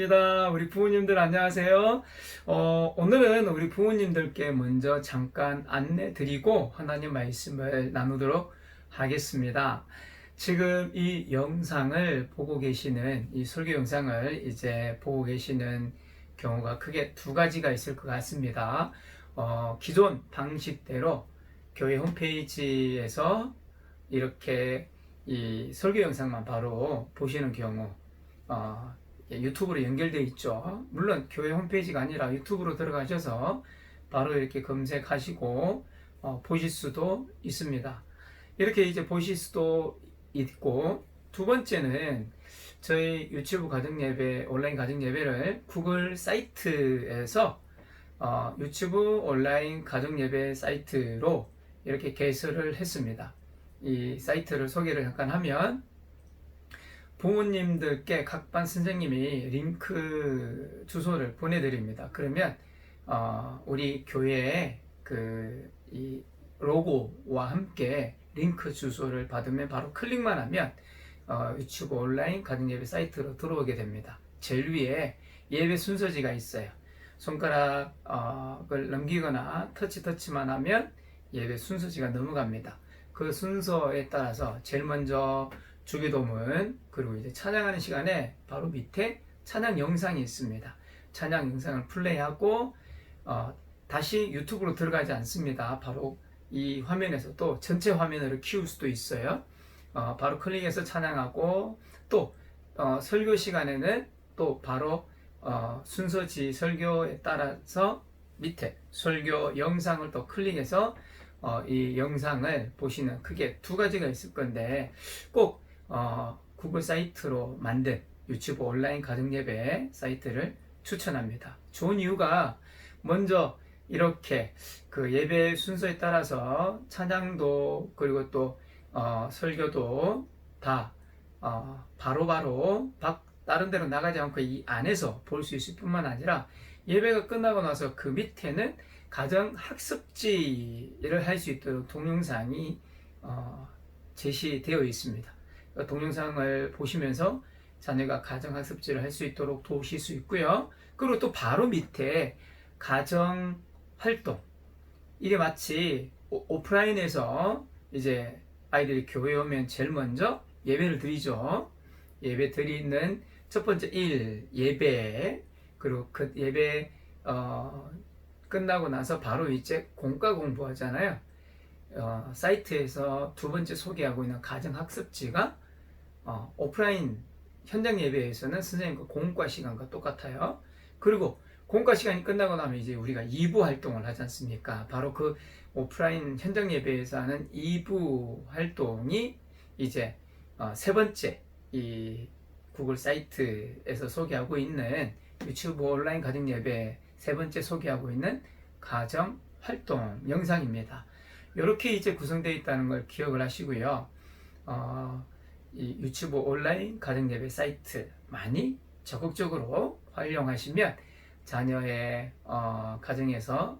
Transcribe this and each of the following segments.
반갑습니다. 우리 부모님들 안녕하세요. 오늘은 우리 부모님들께 먼저 잠깐 안내 드리고 하나님 말씀을 나누도록 하겠습니다. 지금 이 영상을 보고 계시는, 이 설교 영상을 이제 보고 계시는 경우가 크게 두 가지가 있을 것 같습니다. 기존 방식대로 교회 홈페이지에서 이렇게 이 설교 영상만 바로 보시는 경우, 유튜브로 연결되어 있죠. 물론 교회 홈페이지가 아니라 유튜브로 들어가셔서 바로 이렇게 검색하시고 보실 수도 있습니다. 이렇게 이제 보실 수도 있고, 두 번째는 저희 유튜브 가정예배, 온라인 가정예배를 구글 사이트에서 유튜브 온라인 가정예배 사이트로 이렇게 개설을 했습니다. 이 사이트를 소개를 잠깐 하면, 부모님들께 각 반 선생님이 링크 주소를 보내드립니다. 그러면 우리 교회의 이 로고와 함께 링크 주소를 받으면 바로 클릭만 하면 유튜브 온라인 가정예배 사이트로 들어오게 됩니다. 제일 위에 예배 순서지가 있어요. 손가락을 넘기거나 터치만 하면 예배 순서지가 넘어갑니다. 그 순서에 따라서 제일 먼저 주기도문, 그리고 이제 찬양하는 시간에 바로 밑에 찬양 영상이 있습니다. 찬양 영상을 플레이하고 다시 유튜브로 들어가지 않습니다. 바로 이 화면에서 또 전체 화면으로 키울 수도 있어요. 바로 클릭해서 찬양하고, 또 설교 시간에는 또 바로 순서지 설교에 따라서 밑에 설교 영상을 또 클릭해서 이 영상을 보시는, 크게 두 가지가 있을 건데, 꼭 구글 사이트로 만든 유튜브 온라인 가정예배 사이트를 추천합니다. 좋은 이유가, 먼저 이렇게 그 예배 순서에 따라서 찬양도, 그리고 또 설교도 다 바로바로 다른 데로 나가지 않고 이 안에서 볼 수 있을 뿐만 아니라, 예배가 끝나고 나서 그 밑에는 가정 학습지를 할 수 있도록 동영상이 제시되어 있습니다. 동영상을 보시면서 자녀가 가정 학습지를 할 수 있도록 도우실 수 있고요. 그리고 또 바로 밑에 가정 활동, 이게 마치 오프라인에서 이제 아이들이 교회에 오면 제일 먼저 예배를 드리죠. 예배 드리는 첫 번째 예배, 그리고 그 예배 끝나고 나서 바로 이제 공과 공부하잖아요. 사이트에서 두 번째 소개하고 있는 가정 학습지가 오프라인 현장 예배에서는 선생님과 공과 시간과 똑같아요. 그리고 공과 시간이 끝나고 나면 이제 우리가 2부 활동을 하지 않습니까? 바로 그 오프라인 현장 예배에서 하는 2부 활동이 이제 세 번째 이 구글 사이트에서 소개하고 있는 유튜브 온라인 가정 예배 세 번째 소개하고 있는 가정 활동 영상입니다. 이렇게 이제 구성되어 있다는 걸 기억을 하시고요. 이 유튜브 온라인 가정예배 사이트 많이 적극적으로 활용하시면 자녀의 가정에서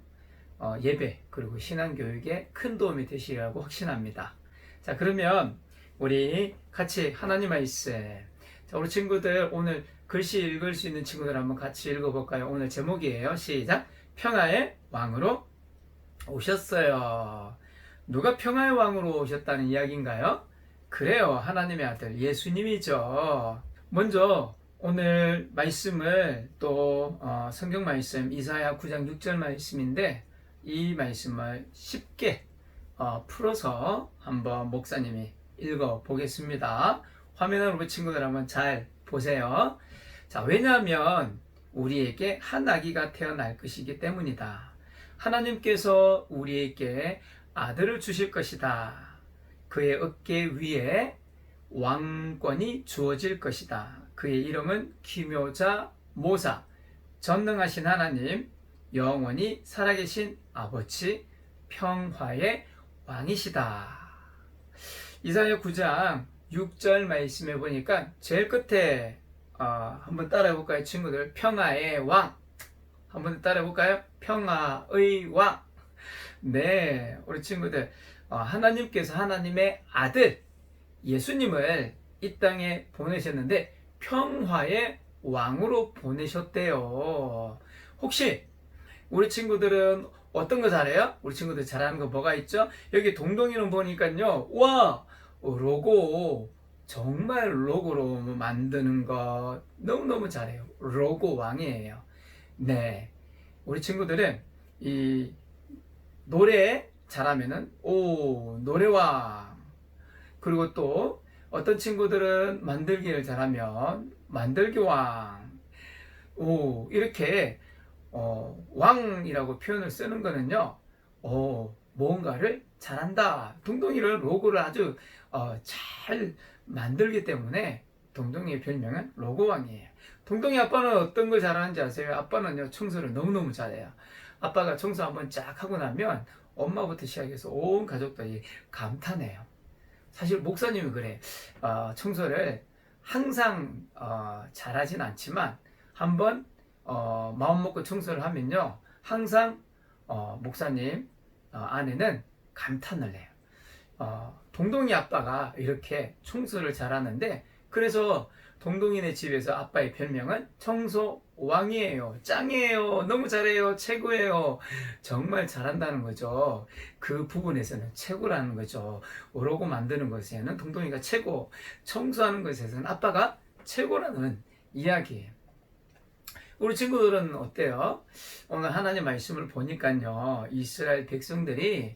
예배, 그리고 신앙교육에 큰 도움이 되시리라고 확신합니다. 자, 그러면 우리 같이 하나님 말씀, 자, 우리 친구들 오늘 글씨 읽을 수 있는 친구들 한번 같이 읽어볼까요? 오늘 제목이에요. 시작! 평화의 왕으로 오셨어요. 누가 평화의 왕으로 오셨다는 이야기인가요? 그래요, 하나님의 아들 예수님이죠. 먼저 오늘 말씀을 또 성경 말씀 이사야 9장 6절 말씀인데, 이 말씀을 쉽게 풀어서 한번 목사님이 읽어 보겠습니다. 화면을 우리 친구들 한번 잘 보세요. 자, 왜냐하면 우리에게 한 아기가 태어날 것이기 때문이다. 하나님께서 우리에게 아들을 주실 것이다. 그의 어깨 위에 왕권이 주어질 것이다. 그의 이름은 기묘자, 모사, 전능하신 하나님, 영원히 살아계신 아버지, 평화의 왕이시다. 이사야 9장 6절 말씀해 보니까 제일 끝에 한번 따라해 볼까요, 친구들? 평화의 왕. 한번 따라해 볼까요? 평화의 왕. 네, 우리 친구들, 하나님께서 하나님의 아들 예수님을 이 땅에 보내셨는데 평화의 왕으로 보내셨대요. 혹시 우리 친구들은 어떤 거 잘해요? 우리 친구들 잘하는 거 뭐가 있죠? 여기 동동이는 보니까요. 와! 로고 정말 로고로 만드는 거 너무너무 잘해요. 로고 왕이에요. 네. 우리 친구들은 이 노래 잘하면은 노래왕. 그리고 또 어떤 친구들은 만들기를 잘하면 만들기왕. 이렇게 왕이라고 표현을 쓰는 거는요. 뭔가를 잘한다. 동동이를 로고를 아주 잘 만들기 때문에 동동이의 별명은 로고왕이에요. 동동이 아빠는 어떤 걸 잘하는지 아세요? 아빠는요, 청소를 너무너무 잘해요. 아빠가 청소 한번 쫙 하고 나면 엄마부터 시작해서 온 가족들이 감탄해요. 사실 목사님이 그래. 청소를 항상 잘하진 않지만 한번 마음 먹고 청소를 하면요, 항상 목사님 아내는 감탄을 해요. 동동이 아빠가 이렇게 청소를 잘하는데, 그래서 동동이네 집에서 아빠의 별명은 청소 왕이에요. 짱이에요. 너무 잘해요. 최고예요. 정말 잘한다는 거죠. 그 부분에서는 최고라는 거죠. 오로고 만드는 것에는 동동이가 최고, 청소하는 것에서는 아빠가 최고라는 이야기예요. 우리 친구들은 어때요? 오늘 하나님 말씀을 보니까요, 이스라엘 백성들이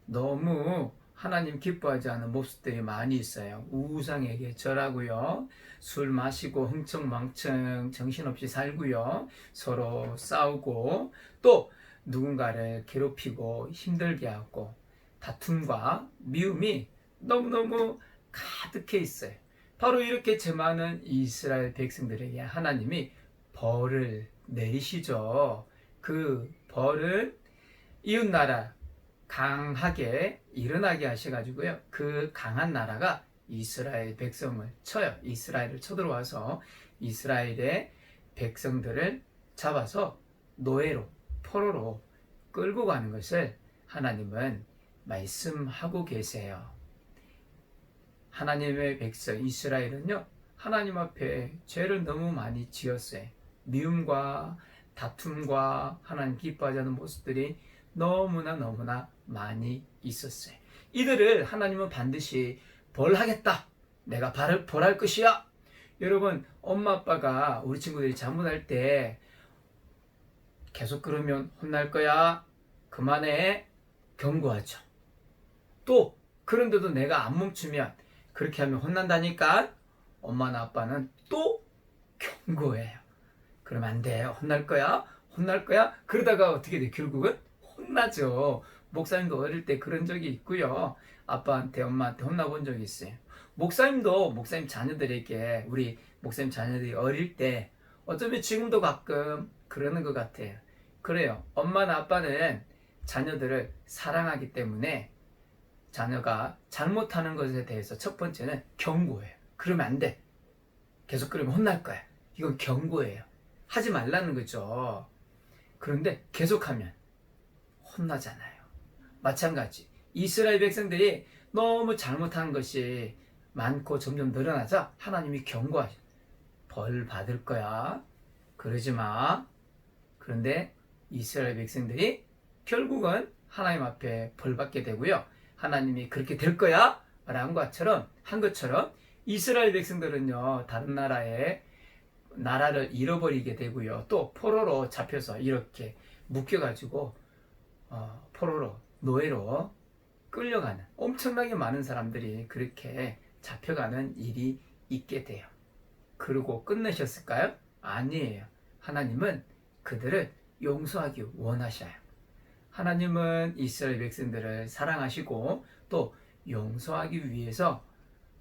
너무 하나님 기뻐하지 않은 모습들이 많이 있어요. 우상에게 절하고요, 술 마시고 흥청망청 정신없이 살고요, 서로 싸우고, 또 누군가를 괴롭히고 힘들게 하고, 다툼과 미움이 너무너무 가득해 있어요. 바로 이렇게 제 많은 이스라엘 백성들에게 하나님이 벌을 내리시죠. 그 벌을 이웃나라 강하게 일어나게 하셔가지고요, 그 강한 나라가 이스라엘 백성을 쳐요. 이스라엘을 쳐들어와서 이스라엘의 백성들을 잡아서 노예로, 포로로 끌고 가는 것을 하나님은 말씀하고 계세요. 하나님의 백성 이스라엘은요, 하나님 앞에 죄를 너무 많이 지었어요. 미움과 다툼과 하나님 기뻐하지 않는 모습들이 너무나 많이 있었어요. 이들을 하나님은 반드시 벌하겠다. 내가 벌할 것이야. 여러분, 엄마 아빠가 우리 친구들이 잘못할 때 계속 그러면 혼날 거야, 그만해, 경고하죠. 또 그런데도 내가 안 멈추면, 그렇게 하면 혼난다니까, 엄마나 아빠는 또 경고해요. 그러면 안 돼, 혼날 거야, 그러다가 어떻게 돼? 결국은 혼나죠. 목사님도 어릴 때 그런 적이 있고요, 아빠한테 엄마한테 혼나본 적이 있어요. 목사님도 목사님 자녀들에게, 우리 목사님 자녀들이 어릴 때 어쩌면 지금도 가끔 그러는 것 같아요. 그래요. 엄마나 아빠는 자녀들을 사랑하기 때문에 자녀가 잘못하는 것에 대해서 첫 번째는 경고해요. 그러면 안 돼, 계속 그러면 혼날 거야. 이건 경고예요. 하지 말라는 거죠. 그런데 계속하면 혼나잖아요. 마찬가지, 이스라엘 백성들이 너무 잘못한 것이 많고 점점 늘어나자 하나님이 경고하셔. 벌 받을 거야, 그러지 마. 그런데 이스라엘 백성들이 결국은 하나님 앞에 벌 받게 되고요, 하나님이 그렇게 될 거야 라는 것처럼 한 것처럼 이스라엘 백성들은요, 다른 나라를 잃어버리게 되고요, 또 포로로 잡혀서 이렇게 묶여가지고 포로로, 노예로 끌려가는, 엄청나게 많은 사람들이 그렇게 잡혀가는 일이 있게 돼요. 그러고 끝내셨을까요? 아니에요. 하나님은 그들을 용서하기 원하셔요. 하나님은 이스라엘 백성들을 사랑하시고 또 용서하기 위해서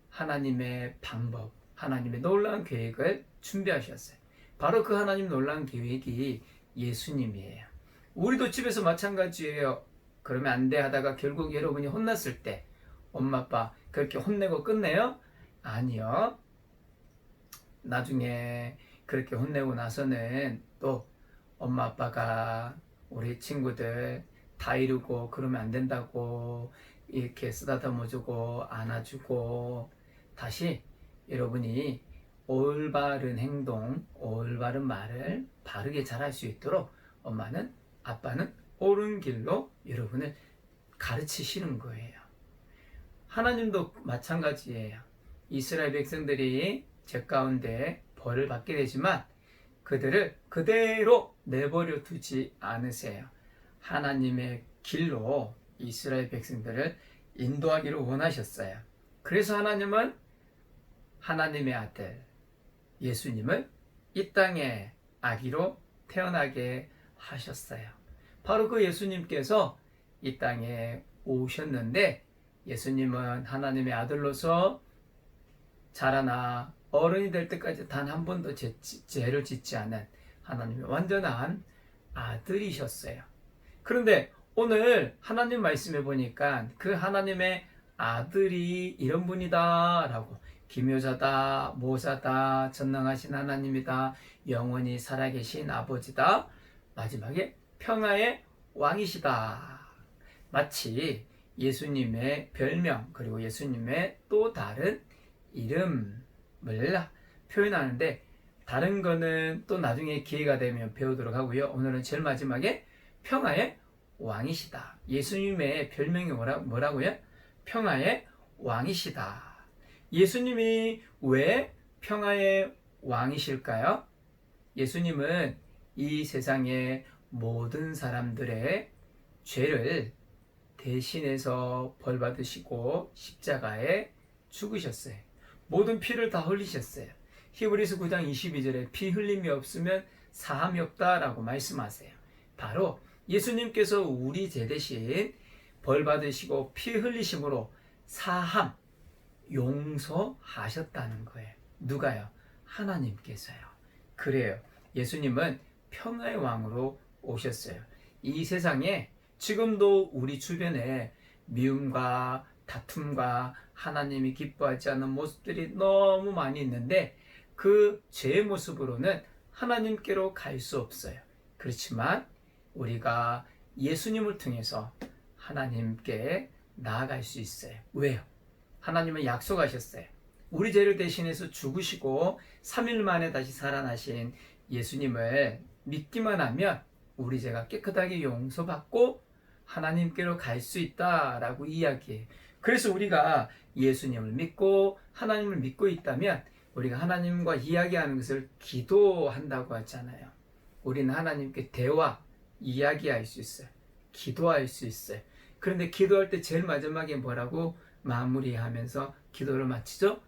하나님의 방법, 하나님의 놀라운 계획을 준비하셨어요. 바로 그 하나님 놀라운 계획이 예수님이에요. 우리도 집에서 마찬가지예요. 그러면 안 돼 하다가 결국 여러분이 혼났을 때 엄마 아빠 그렇게 혼내고 끝내요? 아니요. 나중에 그렇게 혼내고 나서는 또 엄마 아빠가 우리 친구들 다 이루고 그러면 안 된다고 이렇게 쓰다듬어주고 안아주고, 다시 여러분이 올바른 행동, 올바른 말을 바르게 잘할 수 있도록 엄마는, 아빠는 옳은 길로 여러분을 가르치시는 거예요. 하나님도 마찬가지예요. 이스라엘 백성들이 죄 가운데 벌을 받게 되지만 그들을 그대로 내버려 두지 않으세요. 하나님의 길로 이스라엘 백성들을 인도하기를 원하셨어요. 그래서 하나님은 하나님의 아들 예수님을 이 땅에 아기로 태어나게 하셨어요. 바로 그 예수님께서 이 땅에 오셨는데, 예수님은 하나님의 아들로서 자라나 어른이 될 때까지 단 한 번도 죄를 짓지 않은 하나님의 완전한 아들이셨어요. 그런데 오늘 하나님 말씀해 보니까 그 하나님의 아들이 이런 분이다 라고, 기묘자다, 모사다, 전능하신 하나님이다, 영원히 살아계신 아버지다, 마지막에 평화의 왕이시다. 마치 예수님의 별명, 그리고 예수님의 또 다른 이름을 표현하는데, 다른 거는 또 나중에 기회가 되면 배우도록 하고요. 오늘은 제일 마지막에 평화의 왕이시다. 예수님의 별명이 뭐라고요? 평화의 왕이시다. 예수님이 왜 평화의 왕이실까요? 예수님은 이 세상의 모든 사람들의 죄를 대신해서 벌 받으시고 십자가에 죽으셨어요. 모든 피를 다 흘리셨어요. 히브리서 9장 22절에 피 흘림이 없으면 사함이 없다라고 말씀하세요. 바로 예수님께서 우리 죄 대신 벌 받으시고 피 흘리심으로 사함, 용서하셨다는 거예요. 누가요? 하나님께서요. 그래요. 예수님은 평화의 왕으로 오셨어요. 이 세상에 지금도 우리 주변에 미움과 다툼과 하나님이 기뻐하지 않는 모습들이 너무 많이 있는데, 그 죄의 모습으로는 하나님께로 갈 수 없어요. 그렇지만 우리가 예수님을 통해서 하나님께 나아갈 수 있어요. 왜요? 하나님은 약속하셨어요. 우리 죄를 대신해서 죽으시고 3일 만에 다시 살아나신 예수님을 믿기만 하면 우리 죄가 깨끗하게 용서받고 하나님께로 갈 수 있다라고 이야기해요. 그래서 우리가 예수님을 믿고 하나님을 믿고 있다면 우리가 하나님과 이야기하는 것을 기도한다고 하잖아요. 우리는 하나님께 대화, 이야기할 수 있어요. 기도할 수 있어요. 그런데 기도할 때 제일 마지막에 뭐라고 마무리하면서 기도를 마치죠?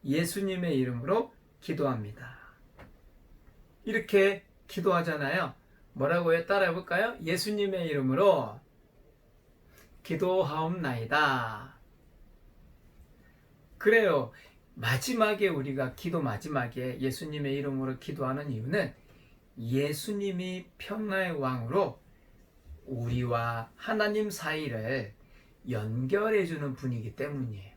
예수님의 이름으로 기도합니다. 이렇게 기도하잖아요. 뭐라고요? 따라해 볼까요? 예수님의 이름으로 기도하옵나이다. 그래요. 마지막에 우리가 기도 마지막에 예수님의 이름으로 기도하는 이유는 예수님이 평화의 왕으로 우리와 하나님 사이를 연결해 주는 분이기 때문이에요.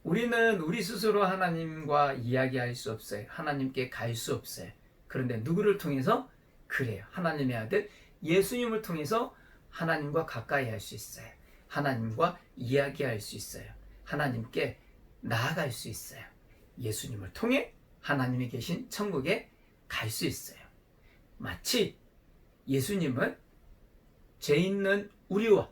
우리는 우리 스스로 하나님과 이야기할 수 없어요. 하나님께 갈 수 없어요. 그런데 누구를 통해서? 그래요. 하나님의 아들 예수님을 통해서 하나님과 가까이 할 수 있어요. 하나님과 이야기할 수 있어요. 하나님께 나아갈 수 있어요. 예수님을 통해 하나님이 계신 천국에 갈 수 있어요. 마치 예수님은 죄 있는 우리와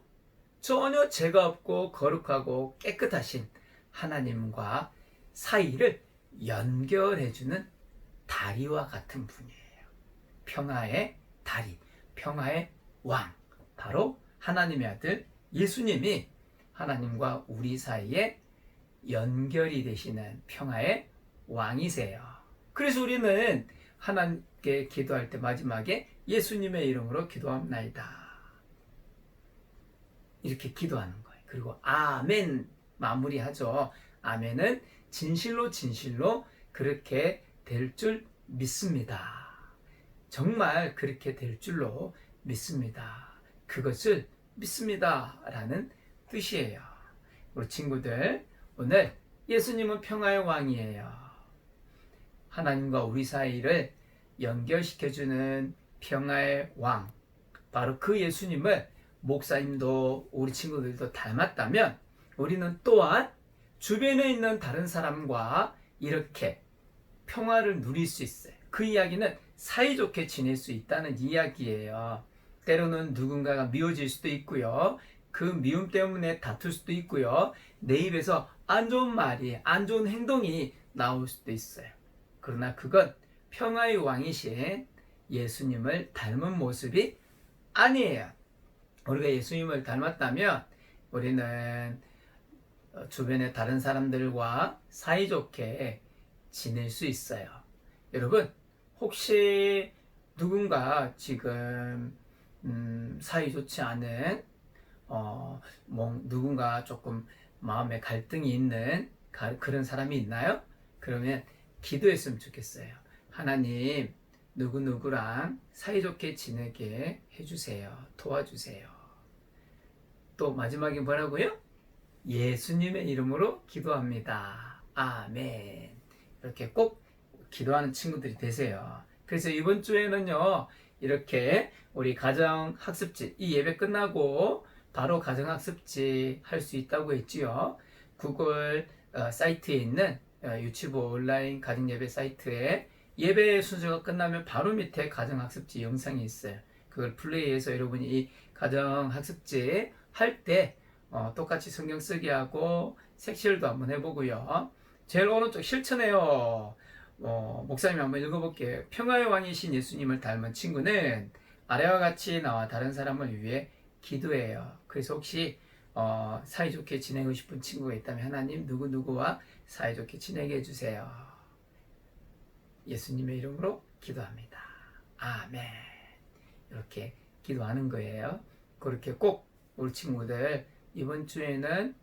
전혀 죄가 없고 거룩하고 깨끗하신 하나님과 사이를 연결해주는 다리와 같은 분이에요. 평화의 다리, 평화의 왕, 바로 하나님의 아들 예수님이 하나님과 우리 사이에 연결이 되시는 평화의 왕이세요. 그래서 우리는 하나님께 기도할 때 마지막에 예수님의 이름으로 기도합나이다. 이렇게 기도하는 거예요. 그리고 아멘 마무리하죠. 아멘은 진실로 진실로 그렇게 될 줄 믿습니다. 정말 그렇게 될 줄로 믿습니다. 그것을 믿습니다 라는 뜻이에요. 우리 친구들, 오늘 예수님은 평화의 왕이에요. 하나님과 우리 사이를 연결시켜주는 평화의 왕, 바로 그 예수님을 목사님도 우리 친구들도 닮았다면 우리는 또한 주변에 있는 다른 사람과 이렇게 평화를 누릴 수 있어요. 그 이야기는 사이좋게 지낼 수 있다는 이야기예요. 때로는 누군가가 미워질 수도 있고요. 그 미움 때문에 다툴 수도 있고요. 내 입에서 안 좋은 말이, 안 좋은 행동이 나올 수도 있어요. 그러나 그건 평화의 왕이신 예수님을 닮은 모습이 아니에요. 우리가 예수님을 닮았다면 우리는 주변의 다른 사람들과 사이좋게 지낼 수 있어요. 여러분, 혹시 누군가 지금 사이 좋지 않은 누군가 조금 마음에 갈등이 있는 그런 사람이 있나요? 그러면 기도했으면 좋겠어요. 하나님, 누구누구랑 사이좋게 지내게 해주세요. 도와주세요. 또 마지막에 뭐라고요? 예수님의 이름으로 기도합니다. 아멘. 이렇게 꼭 기도하는 친구들이 되세요. 그래서 이번 주에는요, 이렇게 우리 가정학습지, 이 예배 끝나고 바로 가정학습지 할 수 있다고 했지요. 구글 사이트에 있는 유치부 온라인 가정예배 사이트에 예배 순서가 끝나면 바로 밑에 가정학습지 영상이 있어요. 그걸 플레이해서 여러분이 이 가정학습지 할 때 똑같이 성경 쓰기 하고 색칠도 한번 해보고요. 제일 오른쪽 실천해요. 목사님 한번 읽어볼게요. 평화의 왕이신 예수님을 닮은 친구는 아래와 같이 나와 다른 사람을 위해 기도해요. 그래서 혹시 사이좋게 지내고 싶은 친구가 있다면 하나님 누구누구와 사이좋게 지내게 해주세요. 예수님의 이름으로 기도합니다. 아멘. 이렇게 기도하는 거예요. 그렇게 꼭 우리 친구들 이번 주에는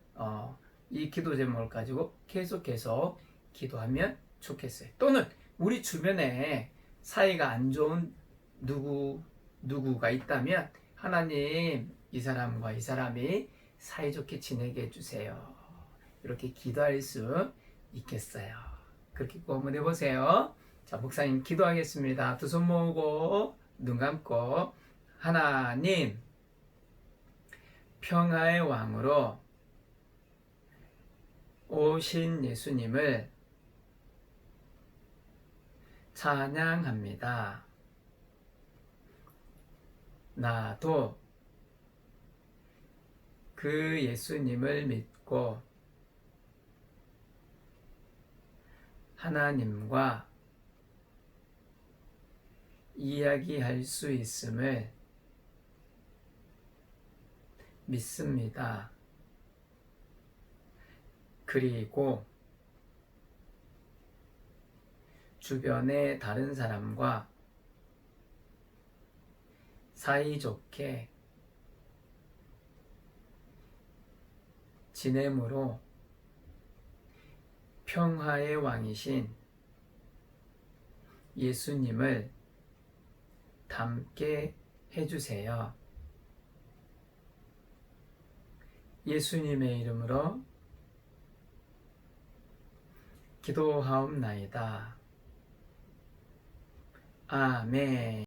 이 기도 제목을 가지고 계속해서 기도하면 좋겠어요. 또는 우리 주변에 사이가 안 좋은 누구가 있다면 하나님, 이 사람과 이 사람이 사이좋게 지내게 해주세요. 이렇게 기도할 수 있겠어요. 그렇게 꼭 한번 해보세요. 자, 목사님 기도하겠습니다. 두 손 모으고 눈 감고 하나님, 평화의 왕으로 오신 예수님을 찬양합니다. 나도 그 예수님을 믿고 하나님과 이야기할 수 있음을 믿습니다. 그리고 주변의 다른 사람과 사이좋게 지내므로 평화의 왕이신 예수님을 닮게 해주세요. 예수님의 이름으로 기도하옵나이다. 아멘.